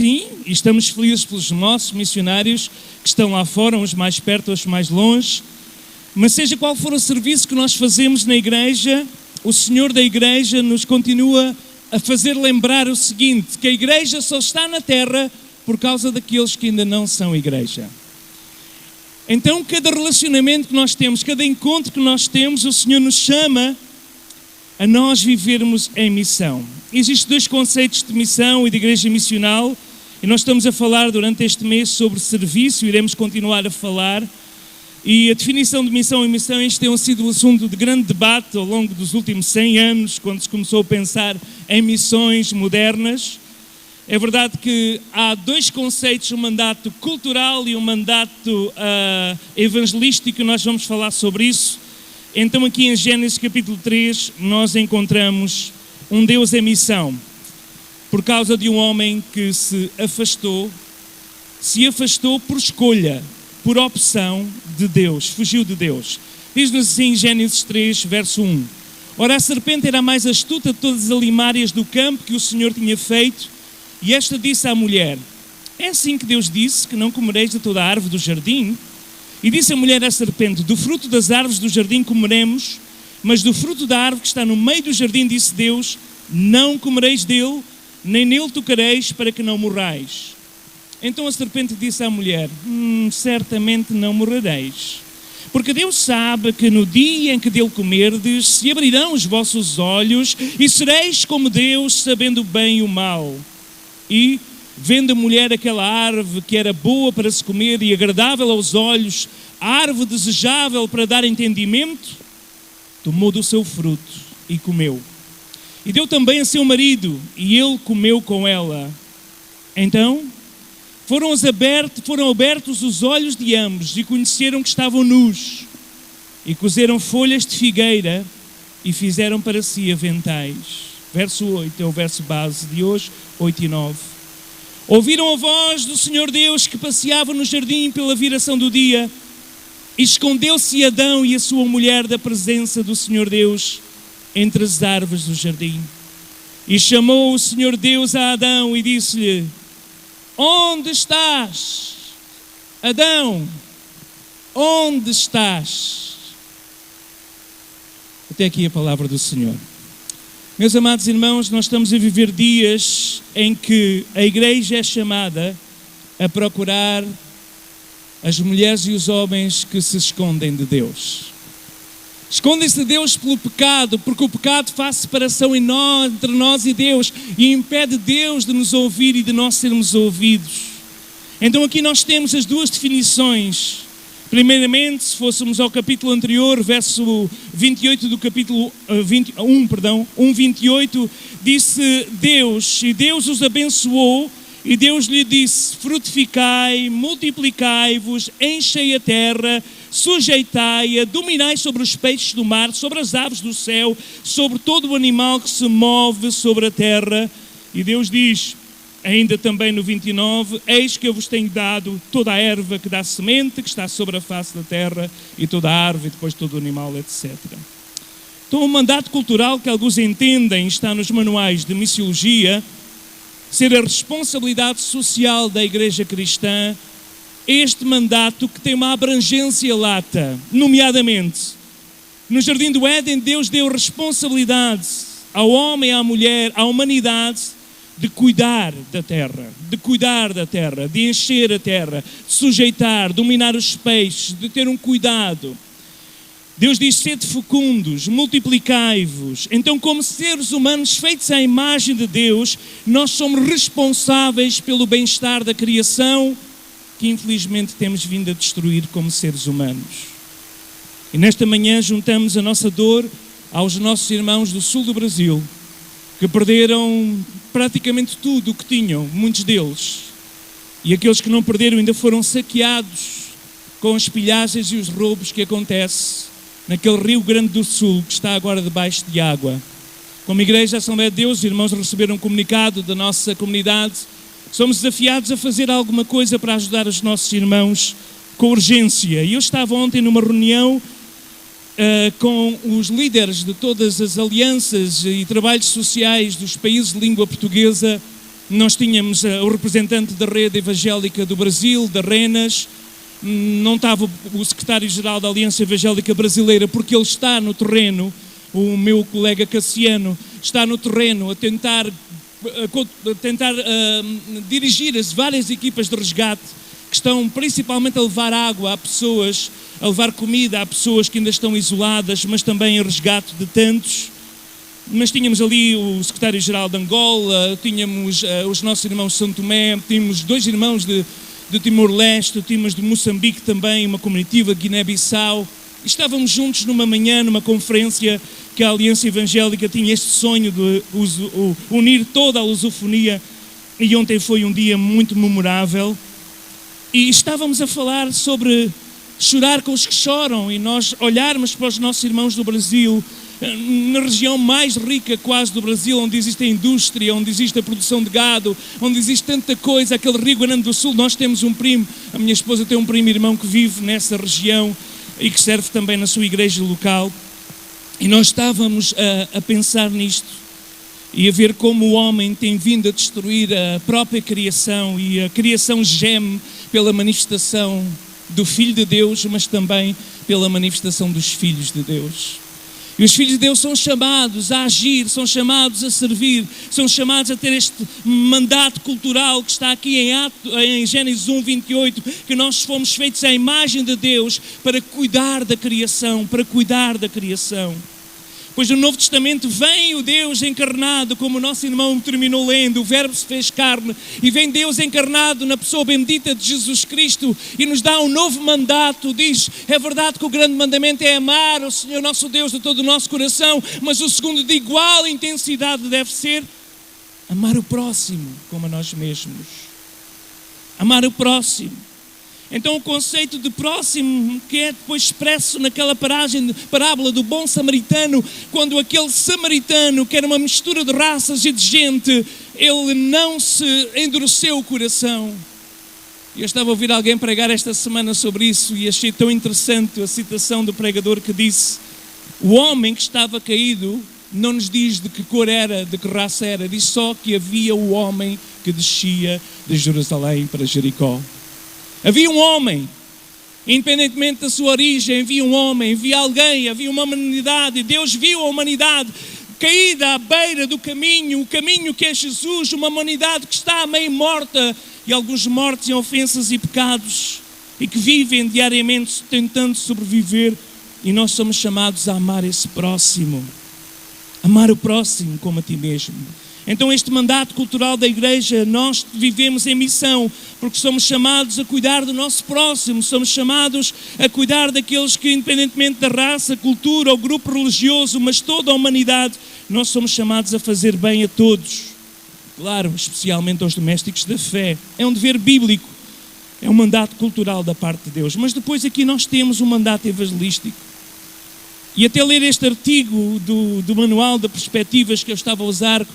Sim, e estamos felizes pelos nossos missionários que estão lá fora, uns mais perto, outros mais longe. Mas seja qual for o serviço que nós fazemos na igreja, o Senhor da igreja nos continua a fazer lembrar o seguinte, que a igreja só está na terra por causa daqueles que ainda não são igreja. Então, cada relacionamento que nós temos, cada encontro que nós temos, o Senhor nos chama a nós vivermos em missão. Existem dois conceitos de missão e de igreja missional, e nós estamos a falar durante este mês sobre serviço, iremos continuar a falar. E a definição de missão e missões tem sido um assunto de grande debate ao longo dos últimos 100 anos, quando se começou a pensar em missões modernas. É verdade que há dois conceitos, um mandato cultural e um mandato evangelístico, e nós vamos falar sobre isso. Então aqui em Gênesis capítulo 3 nós encontramos um Deus em missão, por causa de um homem que se afastou por escolha, por opção de Deus, fugiu de Deus. Diz-nos assim em Gênesis 3, verso 1. Ora, a serpente era a mais astuta de todas as alimárias do campo que o Senhor tinha feito, e esta disse à mulher, é assim que Deus disse que não comereis de toda a árvore do jardim? E disse a mulher à serpente, do fruto das árvores do jardim comeremos, mas do fruto da árvore que está no meio do jardim, disse Deus, não comereis dele, nem nele tocareis, para que não morrais. Então a serpente disse à mulher, certamente não morrereis, porque Deus sabe que no dia em que dele comerdes, se abrirão os vossos olhos, e sereis como Deus, sabendo o bem e o mal. E, vendo a mulher aquela árvore que era boa para se comer e agradável aos olhos, árvore desejável para dar entendimento, tomou do seu fruto e comeu. E deu também a seu marido, e ele comeu com ela. Então, foram abertos os olhos de ambos, e conheceram que estavam nus, e cozeram folhas de figueira, e fizeram para si aventais. Verso 8 é o verso base de hoje, 8 e 9. Ouviram a voz do Senhor Deus que passeava no jardim pela viração do dia, e escondeu-se Adão e a sua mulher da presença do Senhor Deus entre as árvores do jardim. E chamou o Senhor Deus a Adão e disse-lhe, onde estás, Adão? Onde estás? Até aqui a palavra do Senhor. Meus amados irmãos, nós estamos a viver dias em que a igreja é chamada a procurar as mulheres e os homens que se escondem de Deus. Escondem-se de Deus pelo pecado, porque o pecado faz separação entre nós e Deus e impede Deus de nos ouvir e de nós sermos ouvidos. Então aqui nós temos as duas definições. Primeiramente, se fôssemos ao capítulo anterior, verso 28 do capítulo 1:28, disse Deus, e Deus os abençoou, e Deus lhe disse, frutificai, multiplicai-vos, enchei a terra, sujeitai-a, dominai sobre os peixes do mar, sobre as aves do céu, sobre todo o animal que se move sobre a terra. E Deus diz, ainda também no 29, eis que eu vos tenho dado toda a erva que dá semente, que está sobre a face da terra, e toda a árvore, e depois todo o animal, etc. Então o mandato cultural que alguns entendem, está nos manuais de missiologia, ser a responsabilidade social da igreja cristã, este mandato que tem uma abrangência lata, nomeadamente, no Jardim do Éden, Deus deu responsabilidade ao homem, à mulher, à humanidade, de cuidar da terra, de encher a terra, de sujeitar, dominar os peixes, de ter um cuidado. Deus diz, sede fecundos, multiplicai-vos. Então, como seres humanos feitos à imagem de Deus, nós somos responsáveis pelo bem-estar da criação, que infelizmente temos vindo a destruir como seres humanos. E nesta manhã juntamos a nossa dor aos nossos irmãos do sul do Brasil, que perderam praticamente tudo o que tinham, muitos deles. E aqueles que não perderam ainda foram saqueados com as pilhagens e os roubos que acontecem naquele Rio Grande do Sul, que está agora debaixo de água. Como Igreja Assembleia de Deus, os irmãos receberam um comunicado da nossa comunidade. Somos desafiados a fazer alguma coisa para ajudar os nossos irmãos com urgência. E eu estava ontem numa reunião com os líderes de todas as alianças e trabalhos sociais dos países de língua portuguesa, Nós tínhamos o representante da rede evangélica do Brasil, da RENAS. Não estava o secretário-geral da Aliança Evangélica Brasileira, porque ele está no terreno, o meu colega Cassiano está no terreno a tentar dirigir as várias equipas de resgate que estão principalmente a levar água a pessoas, a levar comida a pessoas que ainda estão isoladas, mas também em resgate de tantos. Mas tínhamos ali o secretário-geral de Angola, tínhamos os nossos irmãos de São Tomé, tínhamos 2 irmãos de Timor-Leste, tínhamos de Moçambique também, uma comitiva de Guiné-Bissau. Estávamos juntos numa manhã, numa conferência que a Aliança Evangélica tinha este sonho de unir toda a lusofonia, e ontem foi um dia muito memorável. E estávamos a falar sobre chorar com os que choram, e nós olharmos para os nossos irmãos do Brasil, na região mais rica quase do Brasil, onde existe a indústria, onde existe a produção de gado, onde existe tanta coisa, aquele Rio Grande do Sul. Nós temos um primo, a minha esposa tem um primo irmão que vive nessa região e que serve também na sua igreja local, e nós estávamos a pensar nisto e a ver como o homem tem vindo a destruir a própria criação, e a criação geme pela manifestação do Filho de Deus, mas também pela manifestação dos filhos de Deus. E os filhos de Deus são chamados a agir, são chamados a servir, são chamados a ter este mandato cultural que está aqui em Gênesis 1:28, que nós fomos feitos à imagem de Deus para cuidar da criação, Pois no Novo Testamento vem o Deus encarnado, como o nosso irmão terminou lendo, o Verbo se fez carne, e vem Deus encarnado na pessoa bendita de Jesus Cristo e nos dá um novo mandato. Diz, é verdade que o grande mandamento é amar o Senhor nosso Deus de todo o nosso coração, mas o segundo de igual intensidade deve ser amar o próximo como a nós mesmos. Amar o próximo. Então o conceito de próximo, que é depois expresso naquela parábola do bom samaritano, quando aquele samaritano, que era uma mistura de raças e de gente, ele não se endureceu o coração. Eu estava a ouvir alguém pregar esta semana sobre isso e achei tão interessante a citação do pregador que disse: o homem que estava caído não nos diz de que cor era, de que raça era, diz só que havia o homem que descia de Jerusalém para Jericó. Havia um homem, independentemente da sua origem, havia um homem, havia alguém, havia uma humanidade. Deus viu a humanidade caída à beira do caminho, o caminho que é Jesus, uma humanidade que está meio morta, e alguns mortos em ofensas e pecados, e que vivem diariamente tentando sobreviver, e nós somos chamados a amar esse próximo, amar o próximo como a ti mesmo. Então este mandato cultural da igreja, nós vivemos em missão, porque somos chamados a cuidar do nosso próximo, somos chamados a cuidar daqueles que, independentemente da raça, cultura ou grupo religioso, mas toda a humanidade, nós somos chamados a fazer bem a todos. Claro, especialmente aos domésticos da fé. É um dever bíblico, é um mandato cultural da parte de Deus. Mas depois aqui nós temos um mandato evangelístico. E até ler este artigo do Manual de Perspectivas que eu estava a usar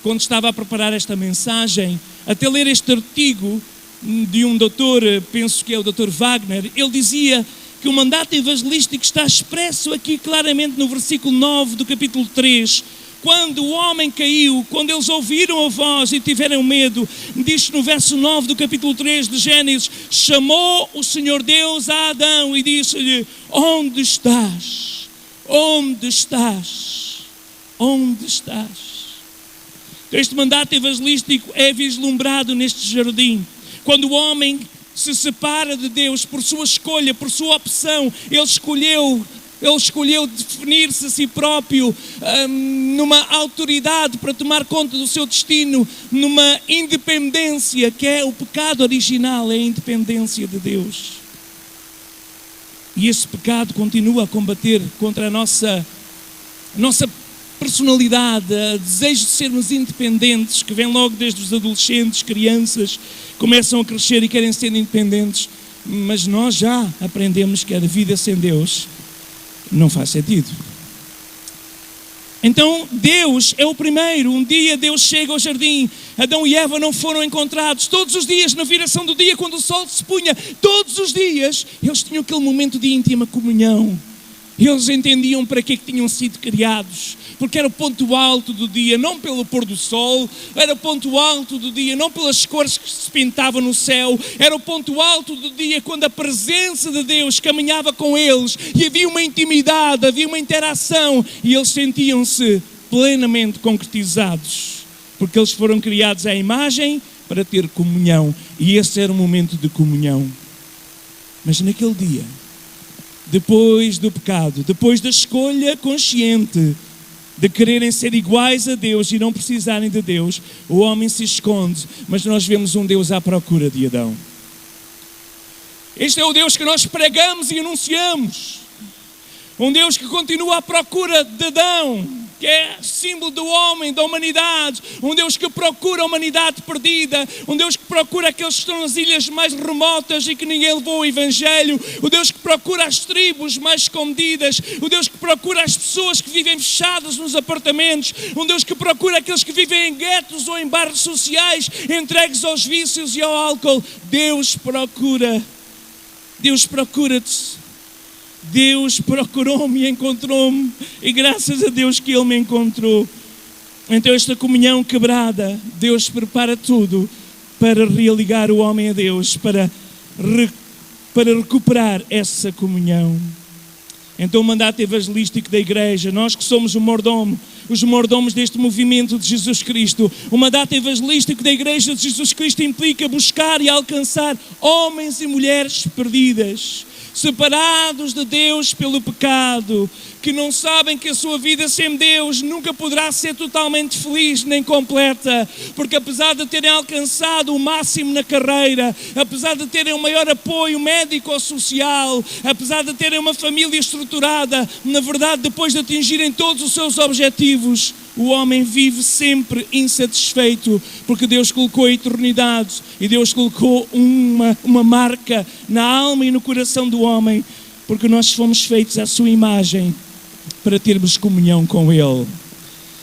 quando estava a preparar esta mensagem, até ler este artigo de um doutor, penso que é o doutor Wagner, ele dizia que o mandato evangelístico está expresso aqui claramente no versículo 9 do capítulo 3. Quando o homem caiu, quando eles ouviram a voz e tiveram medo, diz no verso 9 do capítulo 3 de Gênesis, chamou o Senhor Deus a Adão e disse-lhe: onde estás? Onde estás? Onde estás? Este mandato evangelístico é vislumbrado neste jardim. Quando o homem se separa de Deus por sua escolha, por sua opção, ele escolheu definir-se a si próprio numa autoridade para tomar conta do seu destino, numa independência que é o pecado original, é a independência de Deus. E esse pecado continua a combater contra a nossa personalidade, o desejo de sermos independentes, que vem logo desde os adolescentes, crianças, começam a crescer e querem ser independentes, mas nós já aprendemos que a vida sem Deus não faz sentido. Então Deus é o primeiro. Um dia Deus chega ao jardim, Adão e Eva não foram encontrados. Todos os dias, na viração do dia, quando o sol se punha, todos os dias, eles tinham aquele momento de íntima comunhão. Eles entendiam para que tinham sido criados, porque era o ponto alto do dia, não pelo pôr do sol, era o ponto alto do dia, não pelas cores que se pintavam no céu, era o ponto alto do dia quando a presença de Deus caminhava com eles e havia uma intimidade, havia uma interação e eles sentiam-se plenamente concretizados, porque eles foram criados à imagem para ter comunhão e esse era o momento de comunhão. Mas naquele dia, depois do pecado, depois da escolha consciente de quererem ser iguais a Deus e não precisarem de Deus, o homem se esconde, mas nós vemos um Deus à procura de Adão. Este é o Deus que nós pregamos e anunciamos. Um Deus que continua à procura de Adão, que é símbolo do homem, da humanidade. Um Deus que procura a humanidade perdida. Um Deus que procura aqueles que estão nas ilhas mais remotas e que ninguém levou o Evangelho. O Deus que procura as tribos mais escondidas. O Deus que procura as pessoas que vivem fechadas nos apartamentos. Um Deus que procura aqueles que vivem em guetos ou em bairros sociais, entregues aos vícios e ao álcool. Deus procura. Deus procura-te. Deus procurou-me e encontrou-me, e graças a Deus que Ele me encontrou. Então esta comunhão quebrada, Deus prepara tudo para religar o homem a Deus, para recuperar essa comunhão. Então o mandato evangelístico da igreja, nós que somos o mordomo, os mordomos deste movimento de Jesus Cristo, o mandato evangelístico da igreja de Jesus Cristo implica buscar e alcançar homens e mulheres perdidas, separados de Deus pelo pecado, que não sabem que a sua vida sem Deus nunca poderá ser totalmente feliz nem completa, porque apesar de terem alcançado o máximo na carreira, apesar de terem o maior apoio médico ou social, apesar de terem uma família estruturada, na verdade depois de atingirem todos os seus objetivos, o homem vive sempre insatisfeito, porque Deus colocou a eternidade e Deus colocou uma marca na alma e no coração do homem, porque nós fomos feitos à sua imagem para termos comunhão com Ele.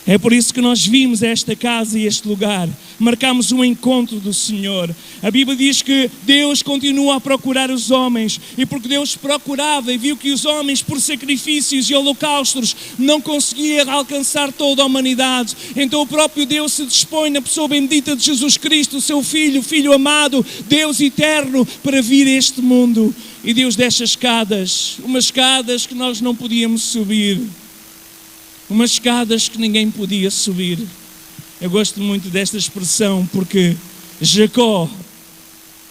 É por isso que nós vimos esta casa e este lugar, marcámos um encontro do Senhor. A Bíblia diz que Deus continua a procurar os homens, e porque Deus procurava e viu que os homens, por sacrifícios e holocaustos, não conseguiam alcançar toda a humanidade, então o próprio Deus se dispõe na pessoa bendita de Jesus Cristo, o seu Filho, Filho amado, Deus eterno, para vir a este mundo. E Deus deixa escadas, umas escadas que nós não podíamos subir, umas escadas que ninguém podia subir. Eu gosto muito desta expressão porque Jacó,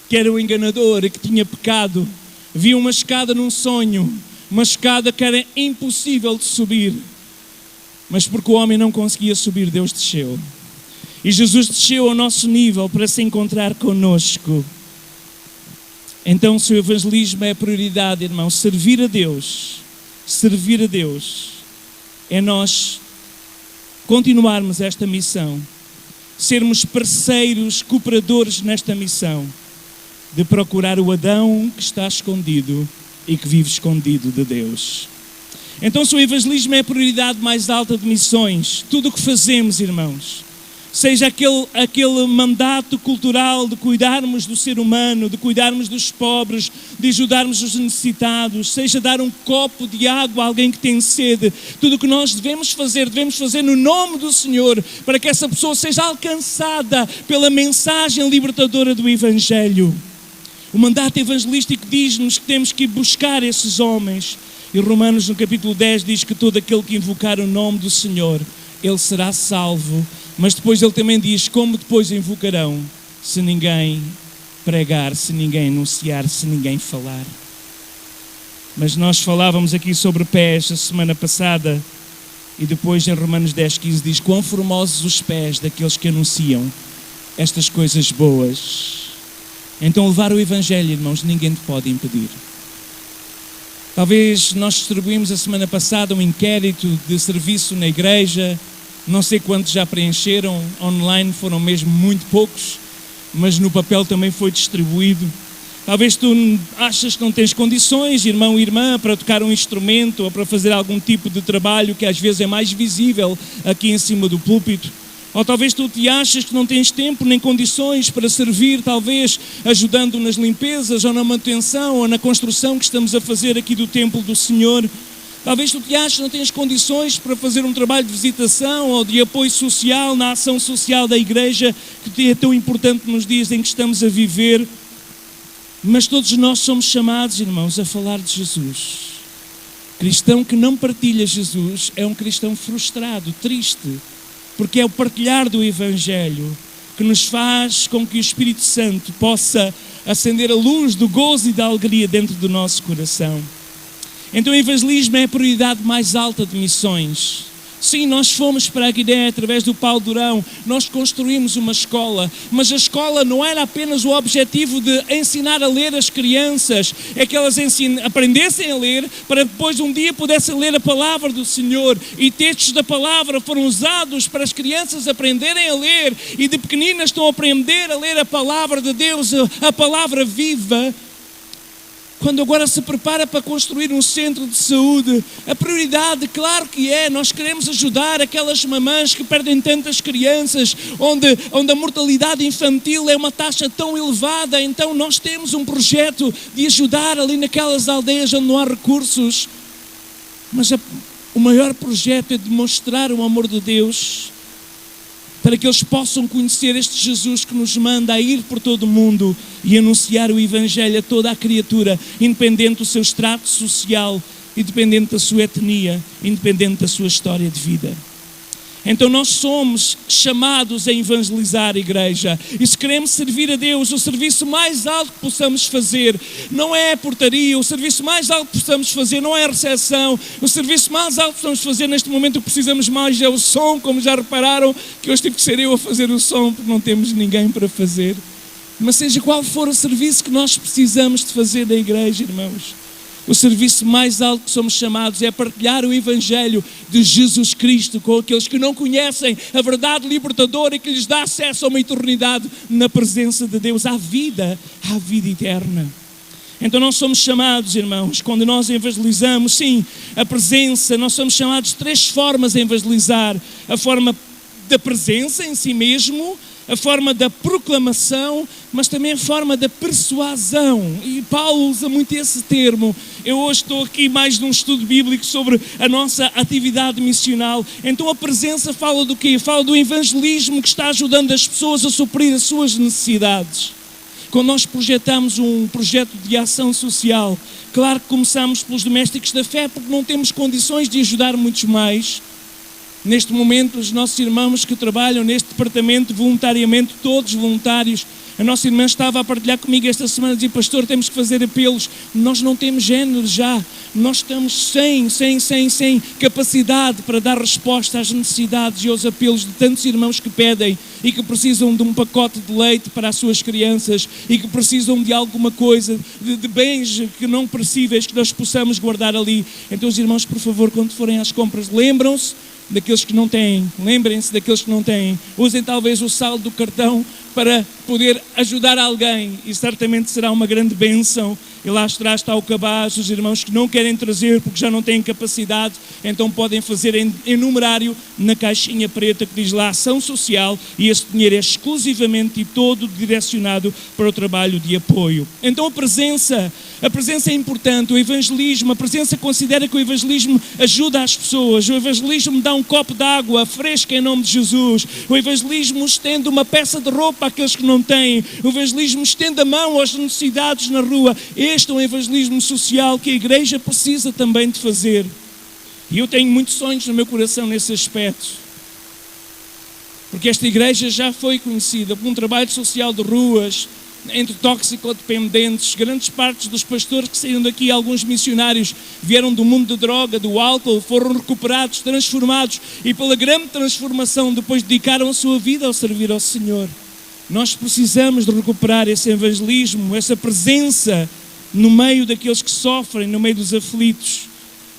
que era o enganador e que tinha pecado, viu uma escada num sonho, uma escada que era impossível de subir, mas porque o homem não conseguia subir, Deus desceu. E Jesus desceu ao nosso nível para se encontrar conosco. Então, se o evangelismo é a prioridade, irmão, servir a Deus, é nós continuarmos esta missão, sermos parceiros, cooperadores nesta missão, de procurar o Adão que está escondido e que vive escondido de Deus. Então, se o evangelismo é a prioridade mais alta de missões, tudo o que fazemos, irmãos, seja aquele mandato cultural de cuidarmos do ser humano, de cuidarmos dos pobres, de ajudarmos os necessitados, seja dar um copo de água a alguém que tem sede, tudo o que nós devemos fazer no nome do Senhor, para que essa pessoa seja alcançada pela mensagem libertadora do Evangelho. O mandato evangelístico diz-nos que temos que buscar esses homens, e Romanos no capítulo 10 diz que todo aquele que invocar o nome do Senhor, ele será salvo. Mas depois ele também diz como depois invocarão se ninguém pregar, se ninguém anunciar, se ninguém falar. Mas nós falávamos aqui sobre pés a semana passada, e depois em Romanos 10:15 diz: quão formosos os pés daqueles que anunciam estas coisas boas. Então levar o Evangelho, irmãos, ninguém te pode impedir. Talvez nós distribuímos a semana passada um inquérito de serviço na igreja. Não sei quantos já preencheram, online foram mesmo muito poucos, mas no papel também foi distribuído. Talvez tu achas que não tens condições, irmão e irmã, para tocar um instrumento ou para fazer algum tipo de trabalho que às vezes é mais visível aqui em cima do púlpito. Ou talvez tu te achas que não tens tempo nem condições para servir, talvez ajudando nas limpezas ou na manutenção ou na construção que estamos a fazer aqui do templo do Senhor. Talvez tu te aches que não tens condições para fazer um trabalho de visitação ou de apoio social na ação social da igreja, que é tão importante nos dias em que estamos a viver. Mas todos nós somos chamados, irmãos, a falar de Jesus. Cristão que não partilha Jesus é um cristão frustrado, triste, porque é o partilhar do Evangelho que nos faz com que o Espírito Santo possa acender a luz do gozo e da alegria dentro do nosso coração. Então o evangelismo é a prioridade mais alta de missões. Sim, nós fomos para a Guiné através do Paulo Durão, nós construímos uma escola, mas a escola não era apenas o objetivo de ensinar a ler as crianças, é que elas aprendessem a ler para depois um dia pudessem ler a palavra do Senhor, e textos da palavra foram usados para as crianças aprenderem a ler, e de pequeninas estão a aprender a ler a palavra de Deus, a palavra viva. Quando agora se prepara para construir um centro de saúde, a prioridade, claro que é, nós queremos ajudar aquelas mamães que perdem tantas crianças, onde a mortalidade infantil é uma taxa tão elevada, então nós temos um projeto de ajudar ali naquelas aldeias onde não há recursos. Mas o maior projeto é demonstrar o amor de Deus, para que eles possam conhecer este Jesus que nos manda a ir por todo o mundo e anunciar o Evangelho a toda a criatura, independente do seu extrato social, independente da sua etnia, independente da sua história de vida. Então nós somos chamados a evangelizar a igreja, e se queremos servir a Deus, o serviço mais alto que possamos fazer não é a portaria, o serviço mais alto que possamos fazer não é a recepção, o serviço mais alto que possamos fazer neste momento, o que precisamos mais é o som, como já repararam, que hoje tive que ser eu a fazer o som, porque não temos ninguém para fazer. Mas seja qual for o serviço que nós precisamos de fazer na igreja, irmãos, o serviço mais alto que somos chamados é partilhar o Evangelho de Jesus Cristo com aqueles que não conhecem a verdade libertadora e que lhes dá acesso a uma eternidade na presença de Deus, à vida eterna. Então nós somos chamados, irmãos, quando nós evangelizamos, sim, a presença, nós somos chamados de 3 formas a evangelizar: a forma da presença em si mesmo, a forma da proclamação, mas também a forma da persuasão. E Paulo usa muito esse termo. Eu hoje estou aqui mais num estudo bíblico sobre a nossa atividade missional. Então a presença fala do quê? Fala do evangelismo que está ajudando as pessoas a suprir as suas necessidades. Quando nós projetamos um projeto de ação social, claro que começamos pelos domésticos da fé, porque não temos condições de ajudar muitos mais. Neste momento, os nossos irmãos que trabalham neste departamento voluntariamente, todos voluntários, a nossa irmã estava a partilhar comigo esta semana, dizia: pastor, temos que fazer apelos, nós não temos género já, nós estamos sem capacidade para dar resposta às necessidades e aos apelos de tantos irmãos que pedem e que precisam de um pacote de leite para as suas crianças e que precisam de alguma coisa, de bens que não perecíveis que nós possamos guardar ali. Então os irmãos, por favor, quando forem às compras, lembram-se daqueles que não têm, lembrem-se daqueles que não têm, usem talvez o saldo do cartão para poder ajudar alguém, e certamente será uma grande bênção. E lá atrás está o cabaz, os irmãos que não querem trazer porque já não têm capacidade, então podem fazer em numerário na caixinha preta que diz lá ação social, e esse dinheiro é exclusivamente e todo direcionado para o trabalho de apoio. Então a presença é importante, o evangelismo, a presença considera que o evangelismo ajuda as pessoas, o evangelismo dá um copo de água fresca em nome de Jesus, o evangelismo estende uma peça de roupa àqueles que não têm, o evangelismo estende a mão aos necessitados na rua. Este é um evangelismo social que a igreja precisa também de fazer. E eu tenho muitos sonhos no meu coração nesse aspecto, porque esta igreja já foi conhecida por um trabalho social de ruas, entre toxicodependentes. Grandes partes dos pastores que saíram daqui, alguns missionários, vieram do mundo da droga, do álcool, foram recuperados, transformados, e pela grande transformação depois dedicaram a sua vida ao servir ao Senhor. Nós precisamos de recuperar esse evangelismo, essa presença no meio daqueles que sofrem, no meio dos aflitos.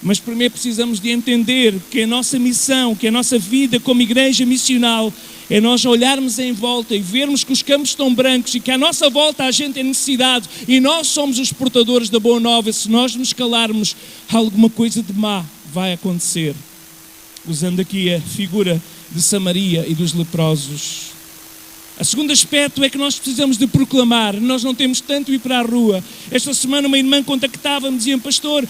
Mas primeiro precisamos de entender que a nossa missão, que a nossa vida como igreja missional, é nós olharmos em volta e vermos que os campos estão brancos e que à nossa volta há gente em necessidade e nós somos os portadores da boa nova. Se nós nos calarmos, alguma coisa de má vai acontecer. Usando aqui a figura de Samaria e dos leprosos. O segundo aspecto é que nós precisamos de proclamar, nós não temos tanto ir para a rua. Esta semana uma irmã contactava-me, dizia: pastor,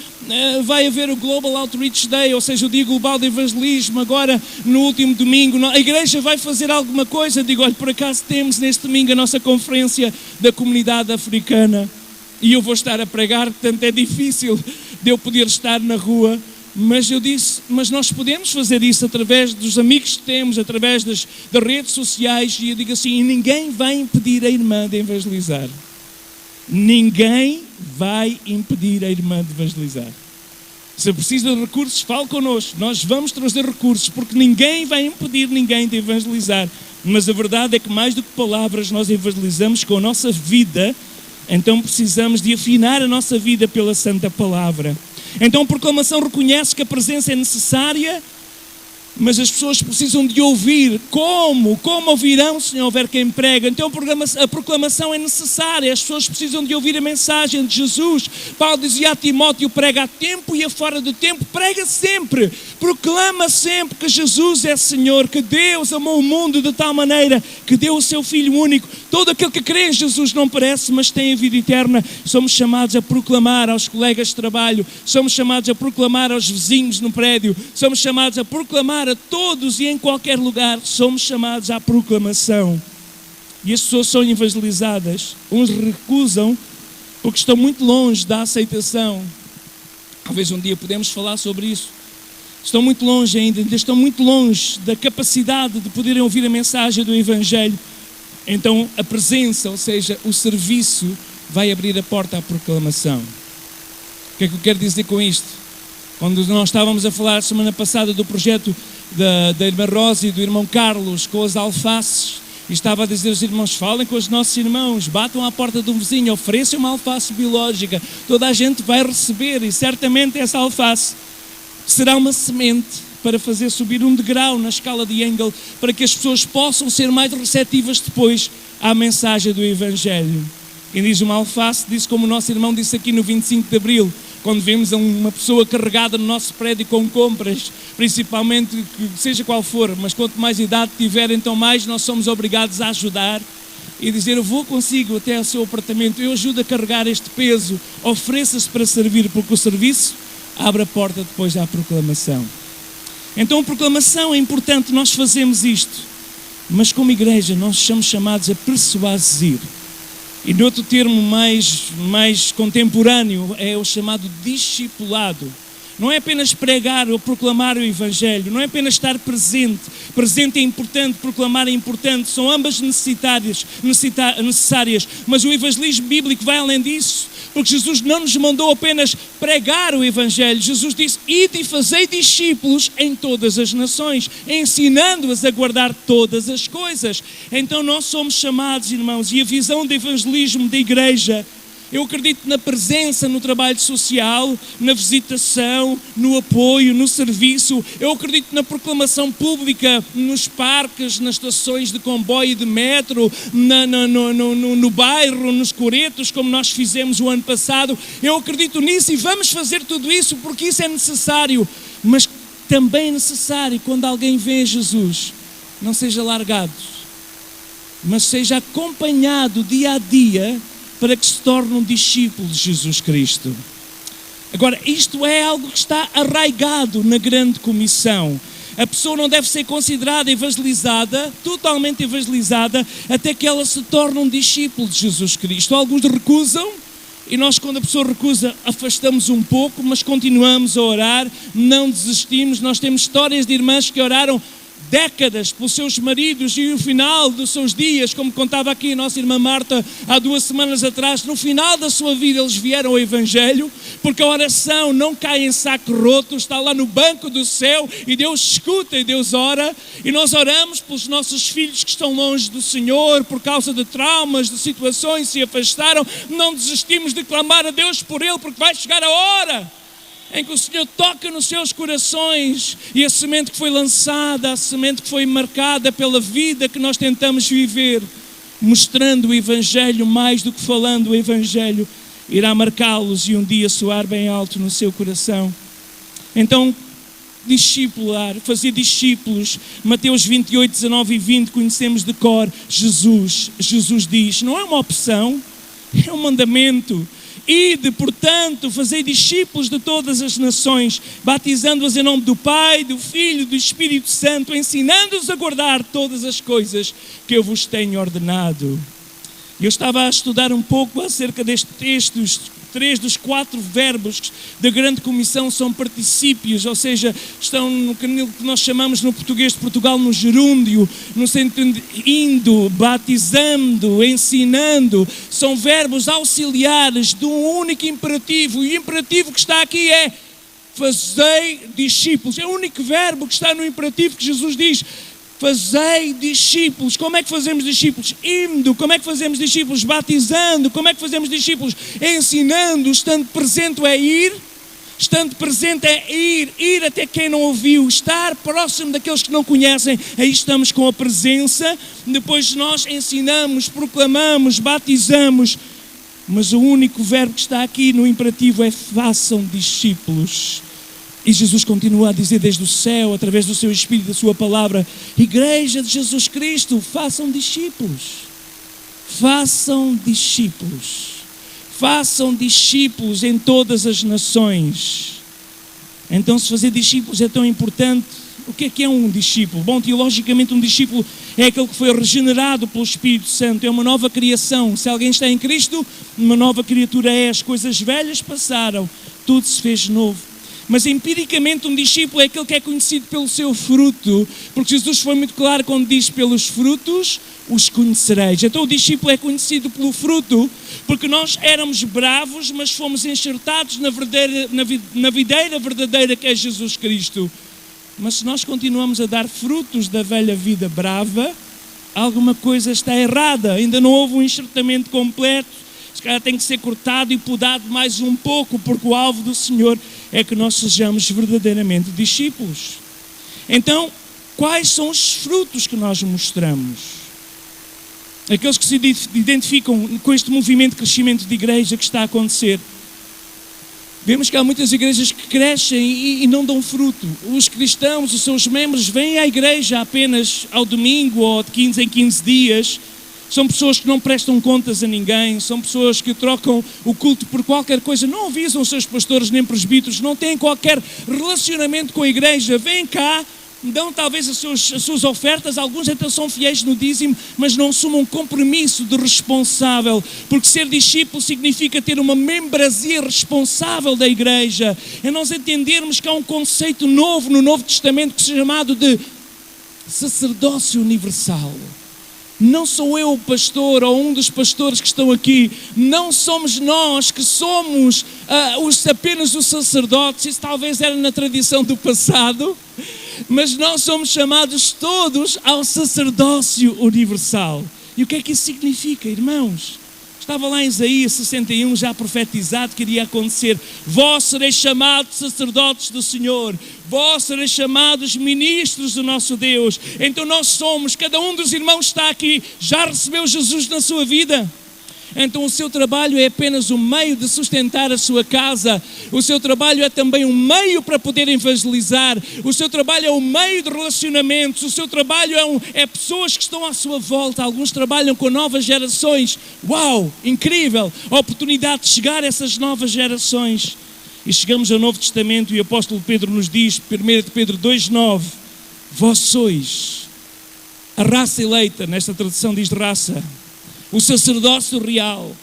vai haver o Global Outreach Day, ou seja, o Dia Global de Evangelismo, agora no último domingo, a igreja vai fazer alguma coisa? Digo: olha, por acaso temos neste domingo a nossa conferência da comunidade africana e eu vou estar a pregar, portanto é difícil de eu poder estar na rua. Mas eu disse: mas nós podemos fazer isso através dos amigos que temos, através das redes sociais. E eu digo assim: e ninguém vai impedir a irmã de evangelizar. Ninguém vai impedir a irmã de evangelizar. Se precisa de recursos, fale connosco. Nós vamos trazer recursos, porque ninguém vai impedir ninguém de evangelizar. Mas a verdade é que mais do que palavras, nós evangelizamos com a nossa vida. Então precisamos de afinar a nossa vida pela santa palavra. Então a proclamação reconhece que a presença é necessária, mas as pessoas precisam de ouvir. Como ouvirão se não houver quem prega? Então a proclamação é necessária, as pessoas precisam de ouvir a mensagem de Jesus. Paulo dizia a Timóteo: prega a tempo e a fora de tempo, prega sempre, proclama sempre que Jesus é Senhor, que Deus amou o mundo de tal maneira que deu o seu Filho único. Todo aquele que crê em Jesus não perece, mas tem a vida eterna. Somos chamados a proclamar aos colegas de trabalho, somos chamados a proclamar aos vizinhos no prédio, somos chamados a proclamar a todos e em qualquer lugar, somos chamados à proclamação. E as pessoas são evangelizadas, uns recusam porque estão muito longe da aceitação. Talvez um dia podemos falar sobre isso. Estão muito longe ainda estão muito longe da capacidade de poderem ouvir a mensagem do Evangelho. Então a presença, ou seja, o serviço, vai abrir a porta à proclamação. O que é que eu quero dizer com isto? Quando nós estávamos a falar semana passada do projeto da irmã Rosa e do irmão Carlos com as alfaces, e estava a dizer aos irmãos: falem com os nossos irmãos, batam à porta de um vizinho, ofereçam uma alface biológica, toda a gente vai receber, e certamente essa alface será uma semente para fazer subir um degrau na escala de Engel, para que as pessoas possam ser mais receptivas depois à mensagem do Evangelho. Quem diz uma alface, diz como o nosso irmão disse aqui no 25 de Abril, quando vemos uma pessoa carregada no nosso prédio com compras, principalmente, seja qual for, mas quanto mais idade tiver, então mais nós somos obrigados a ajudar e dizer: eu vou consigo até ao seu apartamento, eu ajudo a carregar este peso, ofereça-se para servir, porque o serviço abre a porta depois à proclamação. Então a proclamação é importante, nós fazemos isto, mas como igreja nós somos chamados a persuadir. E no outro termo mais contemporâneo é o chamado discipulado. Não é apenas pregar ou proclamar o Evangelho, não é apenas estar presente. Presente é importante, proclamar é importante, são ambas necessárias, mas o evangelismo bíblico vai além disso, porque Jesus não nos mandou apenas pregar o Evangelho. Jesus disse: ide e fazei discípulos em todas as nações, ensinando-as a guardar todas as coisas. Então nós somos chamados, irmãos, e a visão do evangelismo da igreja, eu acredito na presença no trabalho social, na visitação, no apoio, no serviço. Eu acredito na proclamação pública, nos parques, nas estações de comboio e de metro, no bairro, nos coretos, como nós fizemos o ano passado. Eu acredito nisso e vamos fazer tudo isso porque isso é necessário. Mas também é necessário, quando alguém vê a Jesus, não seja largado, mas seja acompanhado dia a dia, para que se torne um discípulo de Jesus Cristo. Agora, isto é algo que está arraigado na grande comissão. A pessoa não deve ser considerada evangelizada, totalmente evangelizada, até que ela se torne um discípulo de Jesus Cristo. Alguns recusam, e nós, quando a pessoa recusa, afastamos um pouco, mas continuamos a orar, não desistimos. Nós temos histórias de irmãs que oraram décadas pelos seus maridos e no final dos seus dias, como contava aqui a nossa irmã Marta há 2 semanas atrás, no final da sua vida eles vieram ao Evangelho, porque a oração não cai em saco roto, está lá no banco do céu e Deus escuta e Deus ora. E nós oramos pelos nossos filhos que estão longe do Senhor por causa de traumas, de situações, se afastaram. Não desistimos de clamar a Deus por ele, porque vai chegar a hora em que o Senhor toca nos seus corações e a semente que foi lançada, a semente que foi marcada pela vida que nós tentamos viver, mostrando o Evangelho mais do que falando o Evangelho, irá marcá-los e um dia soar bem alto no seu coração. Então, discipular, fazer discípulos. Mateus 28, 19 e 20, conhecemos de cor. Jesus diz, não é uma opção, é um mandamento. Ide, portanto, fazei discípulos de todas as nações, batizando-os em nome do Pai, do Filho e do Espírito Santo, ensinando-os a guardar todas as coisas que eu vos tenho ordenado. Eu estava a estudar um pouco acerca deste texto. 3 dos 4 verbos da grande comissão são particípios, ou seja, estão no que nós chamamos no português de Portugal no gerúndio, no sentido de indo, batizando, ensinando. São verbos auxiliares de um único imperativo, e o imperativo que está aqui é fazei discípulos. É o único verbo que está no imperativo que Jesus diz. Fazei discípulos. Como é que fazemos discípulos? Indo. Como é que fazemos discípulos? Batizando. Como é que fazemos discípulos? Ensinando. Estando presente é ir. Estando presente é ir. Ir até quem não ouviu. Estar próximo daqueles que não conhecem. Aí estamos com a presença. Depois nós ensinamos, proclamamos, batizamos. Mas o único verbo que está aqui no imperativo é façam discípulos. E Jesus continua a dizer desde o céu, através do seu Espírito, da sua palavra, Igreja de Jesus Cristo, façam discípulos. Façam discípulos. Façam discípulos em todas as nações. Então, se fazer discípulos é tão importante, o que é um discípulo? Bom, teologicamente um discípulo é aquele que foi regenerado pelo Espírito Santo, é uma nova criação. Se alguém está em Cristo, uma nova criatura é. As coisas velhas passaram, tudo se fez novo. Mas empiricamente um discípulo é aquele que é conhecido pelo seu fruto, porque Jesus foi muito claro quando diz pelos frutos os conhecereis. Então o discípulo é conhecido pelo fruto, porque nós éramos bravos, mas fomos enxertados na videira verdadeira que é Jesus Cristo. Mas se nós continuamos a dar frutos da velha vida brava, alguma coisa está errada, ainda não houve um enxertamento completo. Se calhar tem que ser cortado e podado mais um pouco, porque o alvo do Senhor é que nós sejamos verdadeiramente discípulos. Então, quais são os frutos que nós mostramos? Aqueles que se identificam com este movimento de crescimento de igreja que está a acontecer. Vemos que há muitas igrejas que crescem e não dão fruto. Os cristãos, os seus membros, vêm à igreja apenas ao domingo ou de 15 em 15 dias. São pessoas que não prestam contas a ninguém, são pessoas que trocam o culto por qualquer coisa, não avisam os seus pastores nem presbíteros, não têm qualquer relacionamento com a igreja, vêm cá, dão talvez as suas ofertas, alguns até são fiéis no dízimo, mas não assumam um compromisso de responsável, porque ser discípulo significa ter uma membresia responsável da igreja. É nós entendermos que há um conceito novo no Novo Testamento que é chamado de sacerdócio universal. Não sou eu o pastor ou um dos pastores que estão aqui, não somos nós que somos apenas os sacerdotes, isso talvez era na tradição do passado, mas nós somos chamados todos ao sacerdócio universal. E o que é que isso significa, irmãos? Estava lá em Isaías 61 já profetizado que iria acontecer. Vós sereis chamados sacerdotes do Senhor, vós sereis chamados ministros do nosso Deus. Então nós somos, cada um dos irmãos está aqui, já recebeu Jesus na sua vida. Então o seu trabalho é apenas um meio de sustentar a sua casa. O seu trabalho é também um meio para poder evangelizar. O seu trabalho é um meio de relacionamentos. O seu trabalho é pessoas que estão à sua volta. Alguns trabalham com novas gerações. Uau, incrível! A oportunidade de chegar a essas novas gerações. E chegamos ao Novo Testamento e o apóstolo Pedro nos diz, 1 de Pedro 2,9, vós sois a raça eleita, nesta tradução diz raça, o sacerdócio real,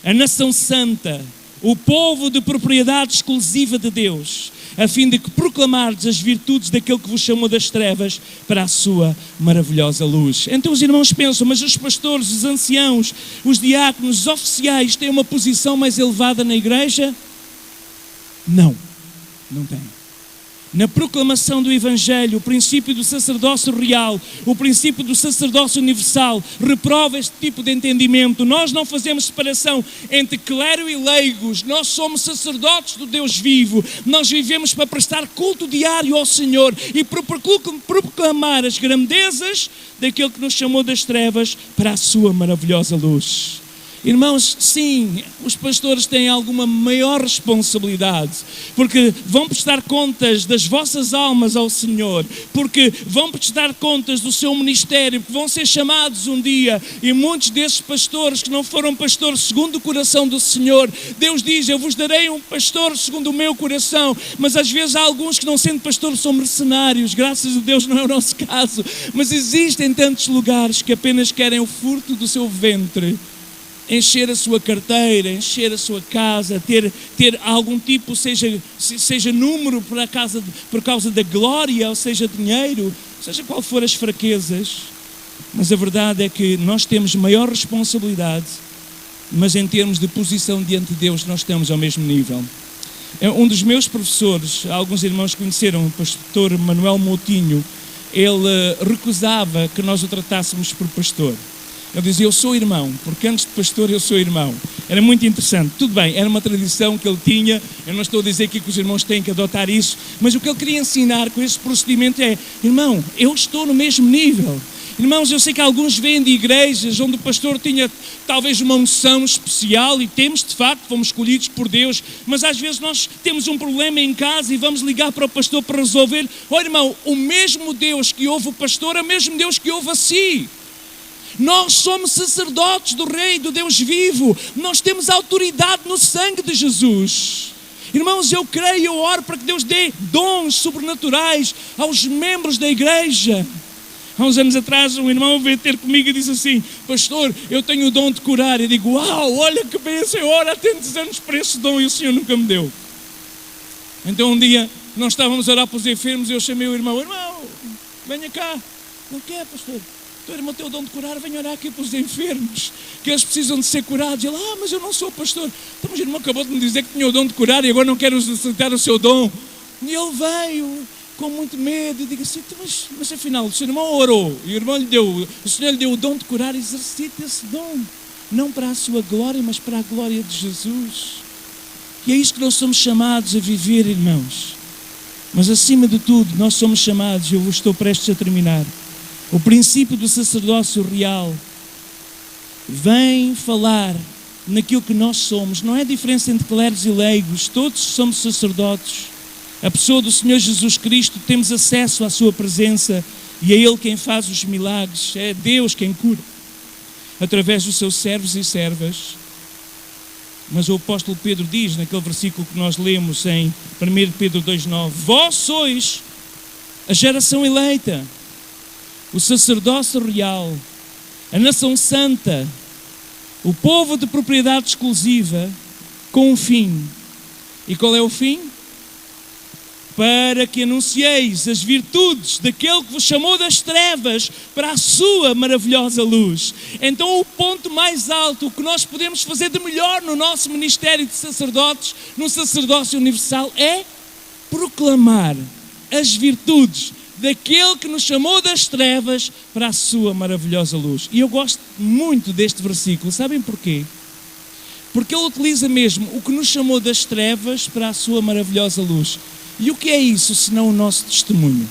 a nação santa, o povo de propriedade exclusiva de Deus, a fim de que proclamardes as virtudes daquele que vos chamou das trevas para a sua maravilhosa luz. Então os irmãos pensam, mas os pastores, os anciãos, os diáconos, os oficiais têm uma posição mais elevada na igreja? Não tem. Na proclamação do Evangelho, o princípio do sacerdócio real, o princípio do sacerdócio universal, reprova este tipo de entendimento. Nós não fazemos separação entre clero e leigos, nós somos sacerdotes do Deus vivo, nós vivemos para prestar culto diário ao Senhor e para proclamar as grandezas daquele que nos chamou das trevas para a sua maravilhosa luz. Irmãos, sim, os pastores têm alguma maior responsabilidade, porque vão prestar contas das vossas almas ao Senhor, porque vão prestar contas do seu ministério, porque vão ser chamados um dia, e muitos desses pastores que não foram pastores segundo o coração do Senhor, Deus diz, eu vos darei um pastor segundo o meu coração, mas às vezes há alguns que não sendo pastores são mercenários, graças a Deus não é o nosso caso, mas existem tantos lugares que apenas querem o fruto do seu ventre, encher a sua carteira, encher a sua casa, ter algum tipo, seja número por causa da glória, ou seja dinheiro, seja qual for as fraquezas. Mas a verdade é que nós temos maior responsabilidade, mas em termos de posição diante de Deus nós estamos ao mesmo nível. Um dos meus professores, alguns irmãos conheceram, o pastor Manuel Moutinho, ele recusava que nós o tratássemos por pastor. Ele dizia, eu sou irmão, porque antes de pastor eu sou irmão. Era muito interessante. Tudo bem, era uma tradição que ele tinha, eu não estou a dizer aqui que os irmãos têm que adotar isso, mas o que ele queria ensinar com esse procedimento é, irmão, eu estou no mesmo nível. Irmãos, eu sei que alguns vêm de igrejas onde o pastor tinha talvez uma unção especial, e temos de facto, fomos escolhidos por Deus, mas às vezes nós temos um problema em casa e vamos ligar para o pastor para resolver. Olha, irmão, o mesmo Deus que ouve o pastor é o mesmo Deus que ouve a si. Nós somos sacerdotes do Rei, do Deus vivo. Nós temos autoridade no sangue de Jesus. Irmãos, eu creio, eu oro para que Deus dê dons sobrenaturais aos membros da igreja. Há uns anos atrás um irmão veio ter comigo e disse assim, pastor, eu tenho o dom de curar. Eu digo, uau, olha que bênção, eu oro há tantos anos para esse dom e o Senhor nunca me deu. Então um dia nós estávamos a orar para os enfermos e eu chamei o irmão, venha cá. Não quer, pastor? Teu irmão tem o dom de curar, vem orar aqui para os enfermos, que eles precisam de ser curados. Ele, mas eu não sou pastor. Então, mas o irmão acabou de me dizer que tinha o dom de curar e agora não quero aceitar o seu dom. E ele veio com muito medo e digo assim, mas afinal, o seu irmão orou e o Senhor lhe deu o dom de curar, exercite esse dom, não para a sua glória, mas para a glória de Jesus. E é isso que nós somos chamados a viver, irmãos. Mas acima de tudo, nós somos chamados, eu estou prestes a terminar, o princípio do sacerdócio real vem falar naquilo que nós somos. Não é diferença entre clérigos e leigos, todos somos sacerdotes. A pessoa do Senhor Jesus Cristo, temos acesso à sua presença e é Ele quem faz os milagres, é Deus quem cura, através dos seus servos e servas. Mas o apóstolo Pedro diz, naquele versículo que nós lemos em 1 Pedro 2,9, vós sois a geração eleita, o sacerdócio real, a nação santa, o povo de propriedade exclusiva, com um fim. E qual é o fim? Para que anuncieis as virtudes daquele que vos chamou das trevas para a sua maravilhosa luz. Então o ponto mais alto, o que nós podemos fazer de melhor no nosso ministério de sacerdotes, no sacerdócio universal, é proclamar as virtudes daquele que nos chamou das trevas para a sua maravilhosa luz. E eu gosto muito deste versículo, sabem porquê? Porque ele utiliza mesmo o que nos chamou das trevas para a sua maravilhosa luz. E o que é isso senão o nosso testemunho?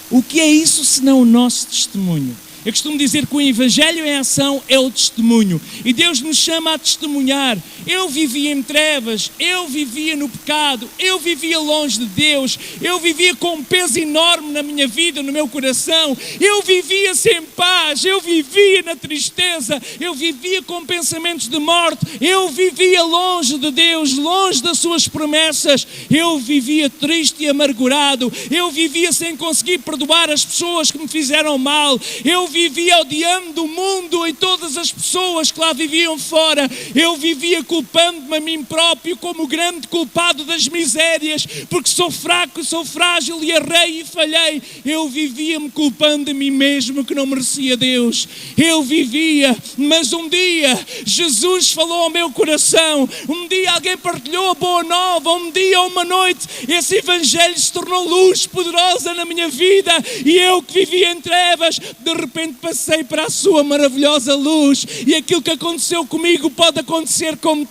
O que é isso senão o nosso testemunho? Eu costumo dizer que o Evangelho em ação é o testemunho. E Deus nos chama a testemunhar. Eu vivia em trevas, eu vivia no pecado, eu vivia longe de Deus, eu vivia com um peso enorme na minha vida, no meu coração, eu vivia sem paz, eu vivia na tristeza, eu vivia com pensamentos de morte, eu vivia longe de Deus, longe das suas promessas, eu vivia triste e amargurado, eu vivia sem conseguir perdoar as pessoas que me fizeram mal, eu vivia odiando do mundo e todas as pessoas que lá viviam fora, eu vivia culpando-me a mim próprio como o grande culpado das misérias, porque sou fraco, sou frágil e errei e falhei. Eu vivia-me culpando a mim mesmo que não merecia Deus. Eu vivia, mas um dia Jesus falou ao meu coração, um dia alguém partilhou a boa nova, um dia, uma noite, esse Evangelho se tornou luz poderosa na minha vida e eu que vivia em trevas, de repente passei para a sua maravilhosa luz e aquilo que aconteceu comigo pode acontecer contigo.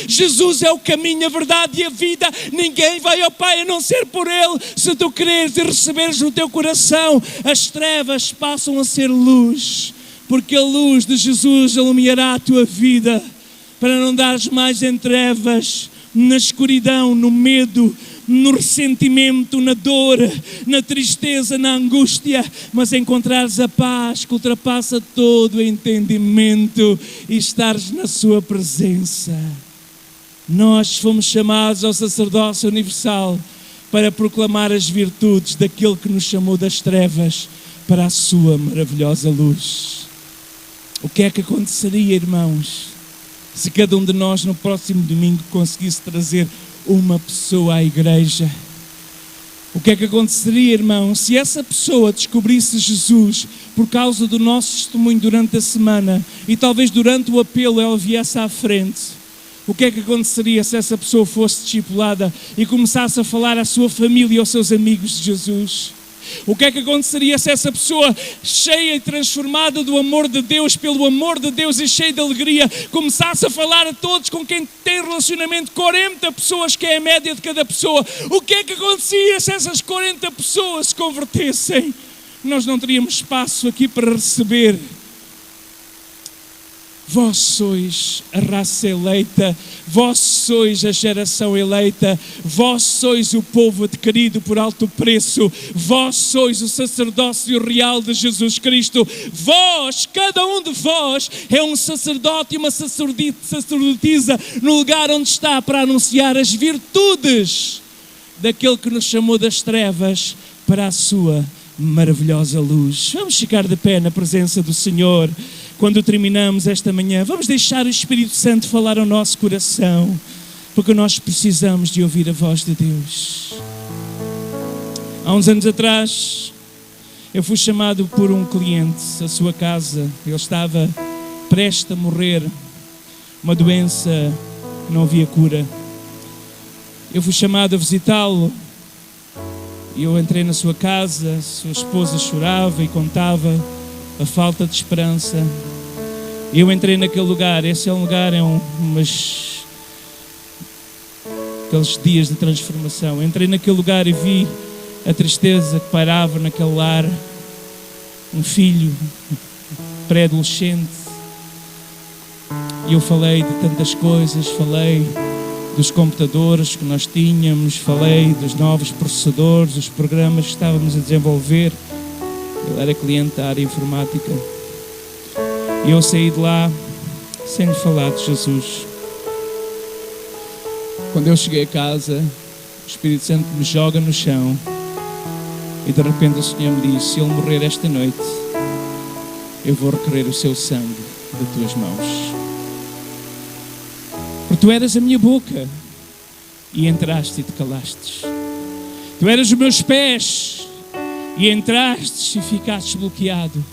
Jesus é o caminho, a verdade e a vida. Ninguém vai ao Pai a não ser por Ele. Se tu creres e receberes no teu coração, as trevas passam a ser luz. porque a luz de Jesus iluminará a tua vida, para não dares mais em trevas, na escuridão, no medo, no ressentimento, na dor, na tristeza, na angústia, mas encontrares a paz que ultrapassa todo o entendimento e estares na sua presença. Nós fomos chamados ao sacerdócio universal para proclamar as virtudes daquele que nos chamou das trevas para a sua maravilhosa luz. O que é que aconteceria, irmãos, se cada um de nós no próximo domingo conseguisse trazer uma pessoa à igreja? O que é que aconteceria, irmão, se essa pessoa descobrisse Jesus por causa do nosso testemunho durante a semana e talvez durante o apelo ela viesse à frente? O que é que aconteceria se essa pessoa fosse discipulada e começasse a falar à sua família e aos seus amigos de Jesus? O que é que aconteceria se essa pessoa, cheia e transformada do amor de Deus, pelo amor de Deus e cheia de alegria, começasse a falar a todos com quem tem relacionamento, 40 pessoas, que é a média de cada pessoa? O que é que acontecia se essas 40 pessoas se convertessem? Nós não teríamos espaço aqui para receber. Vós sois a raça eleita, vós sois a geração eleita, vós sois o povo adquirido por alto preço, vós sois o sacerdócio real de Jesus Cristo. Vós, cada um de vós, é um sacerdote e uma sacerdotisa no lugar onde está para anunciar as virtudes daquele que nos chamou das trevas para a sua maravilhosa luz. Vamos ficar de pé na presença do Senhor. Quando terminamos esta manhã, vamos deixar o Espírito Santo falar ao nosso coração, porque nós precisamos de ouvir a voz de Deus. Há uns anos atrás, eu fui chamado por um cliente à sua casa. Ele estava prestes a morrer, uma doença que não havia cura. Eu fui chamado a visitá-lo e eu entrei na sua casa. Sua esposa chorava e contava a falta de esperança. Eu entrei naquele lugar. Esse é um lugar, aqueles dias de transformação. Entrei naquele lugar e vi a tristeza que pairava naquele lar. Um filho pré-adolescente. E eu falei de tantas coisas. Falei dos computadores que nós tínhamos. Falei dos novos processadores, dos programas que estávamos a desenvolver. Ele era cliente da área informática. E eu saí de lá sem lhe falar de Jesus. Quando eu cheguei a casa, o Espírito Santo me joga no chão e de repente o Senhor me diz: se ele morrer esta noite, eu vou requerer o seu sangue das tuas mãos. Porque tu eras a minha boca e entraste e te calastes. Tu eras os meus pés e entraste e ficaste bloqueado.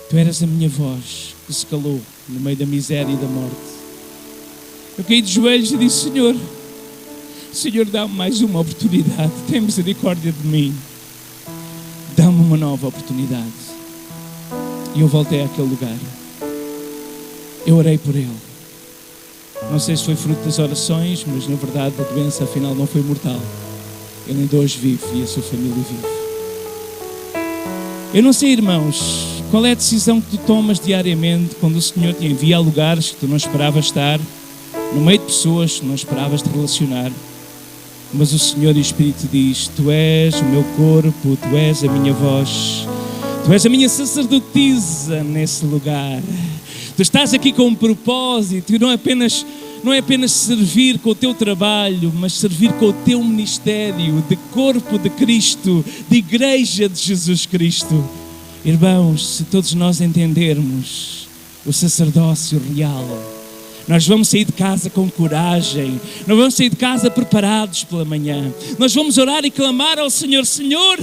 Tu eras a minha voz que se calou no meio da miséria e da morte. Eu caí de joelhos e disse: Senhor, dá-me mais uma oportunidade. Tem misericórdia de mim. Dá-me uma nova oportunidade. E eu voltei àquele lugar. Eu orei por ele. Não sei se foi fruto das orações, mas na verdade a doença afinal não foi mortal. Ele ainda hoje vive e a sua família vive. Eu não sei, irmãos, qual é a decisão que tu tomas diariamente quando o Senhor te envia a lugares que tu não esperavas estar, no meio de pessoas que não esperavas te relacionar, mas o Senhor e o Espírito diz: tu és o meu corpo, tu és a minha voz, tu és a minha sacerdotisa nesse lugar. Tu estás aqui com um propósito, e não é apenas servir com o teu trabalho, mas servir com o teu ministério de corpo de Cristo, de igreja de Jesus Cristo. Irmãos, se todos nós entendermos o sacerdócio real, nós vamos sair de casa com coragem, nós vamos sair de casa preparados pela manhã, nós vamos orar e clamar ao Senhor: Senhor,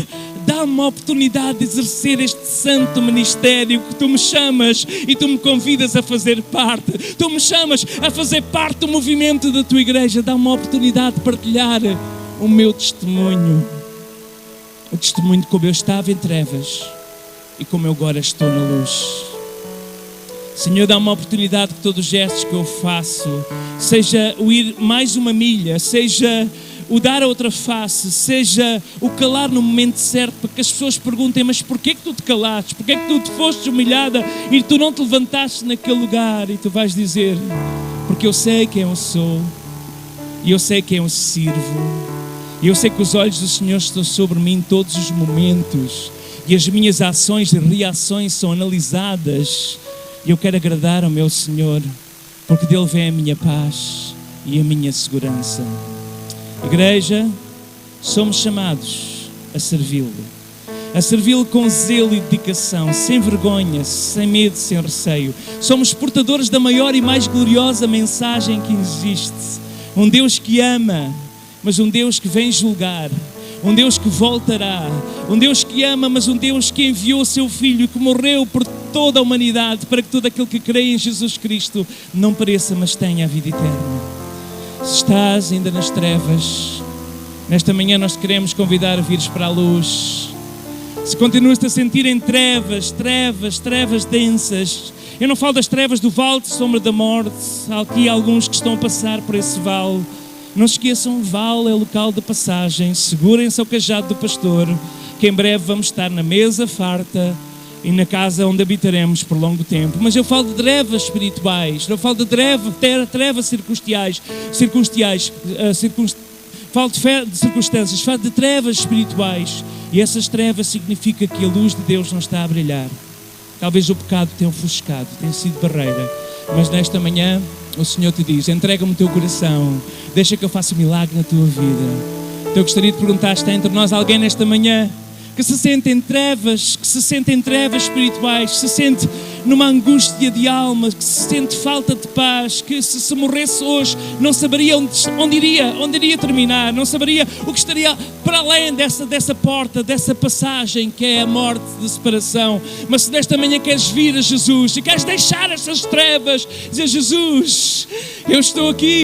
dá-me uma oportunidade de exercer este santo ministério que tu me chamas e tu me convidas a fazer parte. Tu me chamas a fazer parte do movimento da tua igreja. Dá-me uma oportunidade de partilhar o meu testemunho, o testemunho de como eu estava em trevas e como eu agora estou na luz. Senhor, dá-me uma oportunidade que todos os gestos que eu faço, seja o ir mais uma milha, seja o dar a outra face, seja o calar no momento certo, para que as pessoas perguntem, mas porquê que tu te calaste? Porquê que tu te fostes humilhada e tu não te levantaste naquele lugar? E tu vais dizer, porque eu sei quem eu sou, e eu sei quem eu sirvo, e eu sei que os olhos do Senhor estão sobre mim em todos os momentos, e as minhas ações e reações são analisadas, e eu quero agradar ao meu Senhor, porque dele vem a minha paz e a minha segurança. Igreja, somos chamados a servi-lo com zelo e dedicação, sem vergonha, sem medo, sem receio. Somos portadores da maior e mais gloriosa mensagem que existe. Um Deus que ama, mas um Deus que vem julgar. Um Deus que voltará. Um Deus que ama, mas um Deus que enviou o seu Filho, que morreu por toda a humanidade, para que todo aquele que crê em Jesus Cristo não pereça, mas tenha a vida eterna. Se estás ainda nas trevas, nesta manhã nós te queremos convidar a vires para a luz. Se continuas-te a sentir em trevas densas, eu não falo das trevas do vale de sombra da morte, há aqui alguns que estão a passar por esse vale. Não se esqueçam, o vale é o local de passagem. Segurem-se ao cajado do pastor, que em breve vamos estar na mesa farta e na casa onde habitaremos por longo tempo. Mas eu falo de trevas espirituais, não falo de trevas falo de circunstâncias, falo de trevas espirituais. E essas trevas significa que a luz de Deus não está a brilhar. Talvez o pecado tenha ofuscado, tenha sido barreira. Mas nesta manhã o Senhor te diz, entrega-me o teu coração, deixa que eu faça um milagre na tua vida. Então eu gostaria de perguntar, está entre nós alguém nesta manhã que se sente em trevas, espirituais, que se sente numa angústia de alma, que se sente falta de paz, que se morresse hoje não saberia onde iria terminar, não saberia o que estaria para além dessa porta, dessa passagem que é a morte de separação. Mas se nesta manhã queres vir a Jesus e queres deixar essas trevas, dizer, Jesus, eu estou aqui.